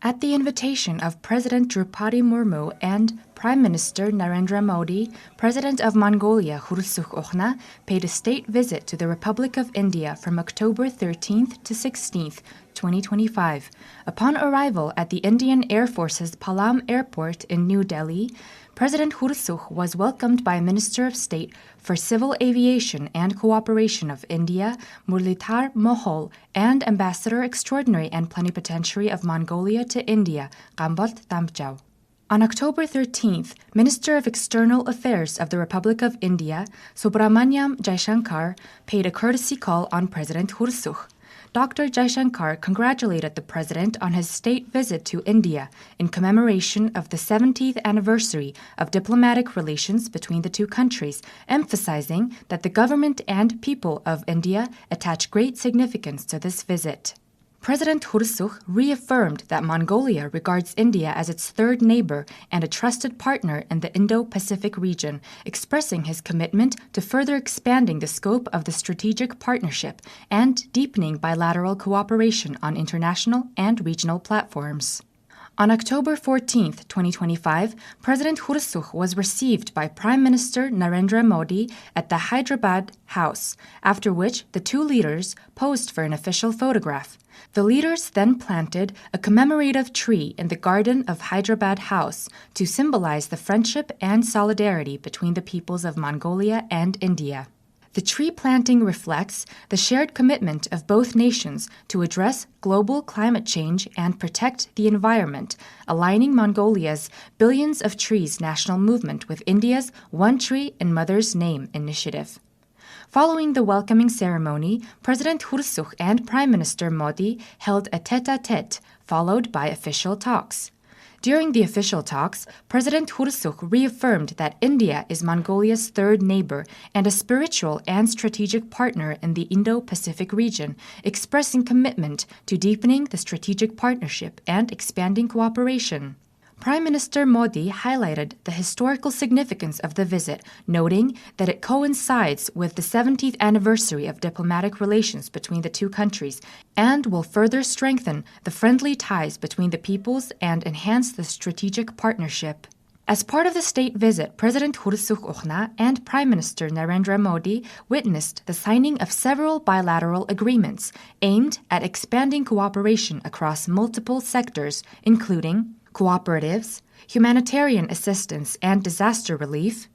At the invitation of President Draupadi Murmu and Prime Minister Narendra Modi, President of Mongolia Khurelsukh Ukhnaa paid a state visit to the Republic of India from October 13th to 16th, 2025. Upon arrival at the Indian Air Force's Palam Airport in New Delhi, President Khurelsukh was welcomed by Minister of State for Civil Aviation and Cooperation of India, Muralidhar Mohol, and Ambassador Extraordinary and Plenipotentiary of Mongolia to India, Gambolt Damchau. On October 13th, Minister of External Affairs of the Republic of India, Subramanyam Jaishankar, paid a courtesy call on President Khurelsukh. Dr. Jaishankar congratulated the President on his state visit to India in commemoration of the 70th anniversary of diplomatic relations between the two countries, emphasizing that the government and people of India attach great significance to this visit. President Khurelsukh reaffirmed that Mongolia regards India as its third neighbor and a trusted partner in the Indo-Pacific region, expressing his commitment to further expanding the scope of the strategic partnership and deepening bilateral cooperation on international and regional platforms. On October 14, 2025, President Khurelsukh was received by Prime Minister Narendra Modi at the Hyderabad House, after which the two leaders posed for an official photograph. The leaders then planted a commemorative tree in the garden of Hyderabad House to symbolize the friendship and solidarity between the peoples of Mongolia and India. The tree planting reflects the shared commitment of both nations to address global climate change and protect the environment, aligning Mongolia's Billions of Trees national movement with India's One Tree in Mother's Name initiative. Following the welcoming ceremony, President Khurelsukh and Prime Minister Modi held a tête-à-tête, followed by official talks. During the official talks, President Khurelsukh reaffirmed that India is Mongolia's third neighbor and a spiritual and strategic partner in the Indo-Pacific region, expressing commitment to deepening the strategic partnership and expanding cooperation. Prime Minister Modi highlighted the historical significance of the visit, noting that it coincides with the 70th anniversary of diplomatic relations between the two countries and will further strengthen the friendly ties between the peoples and enhance the strategic partnership. As part of the state visit, President Khurelsukh Ukhnaa and Prime Minister Narendra Modi witnessed the signing of several bilateral agreements aimed at expanding cooperation across multiple sectors, including cooperatives, humanitarian assistance and disaster relief,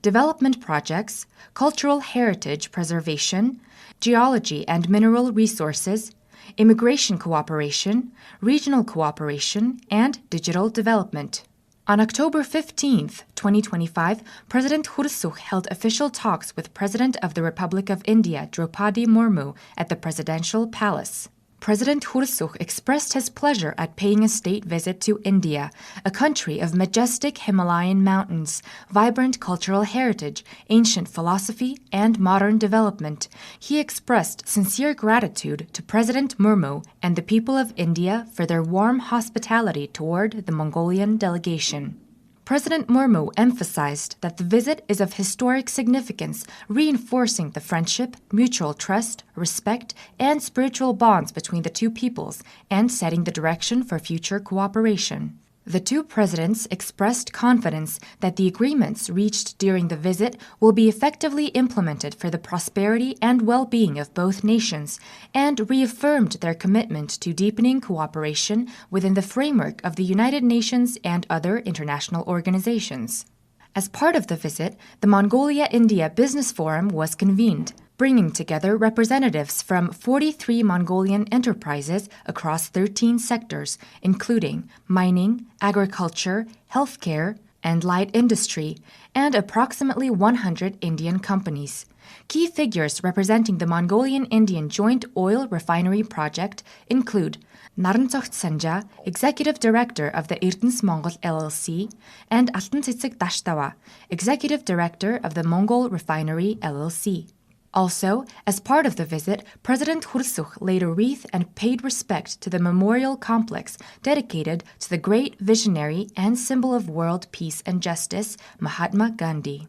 development projects, cultural heritage preservation, geology and mineral resources, immigration cooperation, regional cooperation, and digital development. On October 15, 2025, President Khurelsukh held official talks with President of the Republic of India, Draupadi Murmu, at the Presidential Palace. President Khurelsukh expressed his pleasure at paying a state visit to India, a country of majestic Himalayan mountains, vibrant cultural heritage, ancient philosophy, and modern development. He expressed sincere gratitude to President Murmu and the people of India for their warm hospitality toward the Mongolian delegation. President Murmu emphasized that the visit is of historic significance, reinforcing the friendship, mutual trust, respect, and spiritual bonds between the two peoples, and setting the direction for future cooperation. The two presidents expressed confidence that the agreements reached during the visit will be effectively implemented for the prosperity and well-being of both nations, and reaffirmed their commitment to deepening cooperation within the framework of the United Nations and other international organizations. As part of the visit, the Mongolia-India Business Forum was convened, bringing together representatives from 43 Mongolian enterprises across 13 sectors, including mining, agriculture, healthcare, and light industry, and approximately 100 Indian companies. Key figures representing the Mongolian-Indian Joint Oil Refinery Project include Narantsoht Sanja, Executive Director of the Ertens Mongol LLC, and Алтан цэцэг Dashtava, Executive Director of the Mongol Refinery LLC. Also, as part of the visit, President Khurelsukh laid a wreath and paid respect to the memorial complex dedicated to the great visionary and symbol of world peace and justice, Mahatma Gandhi.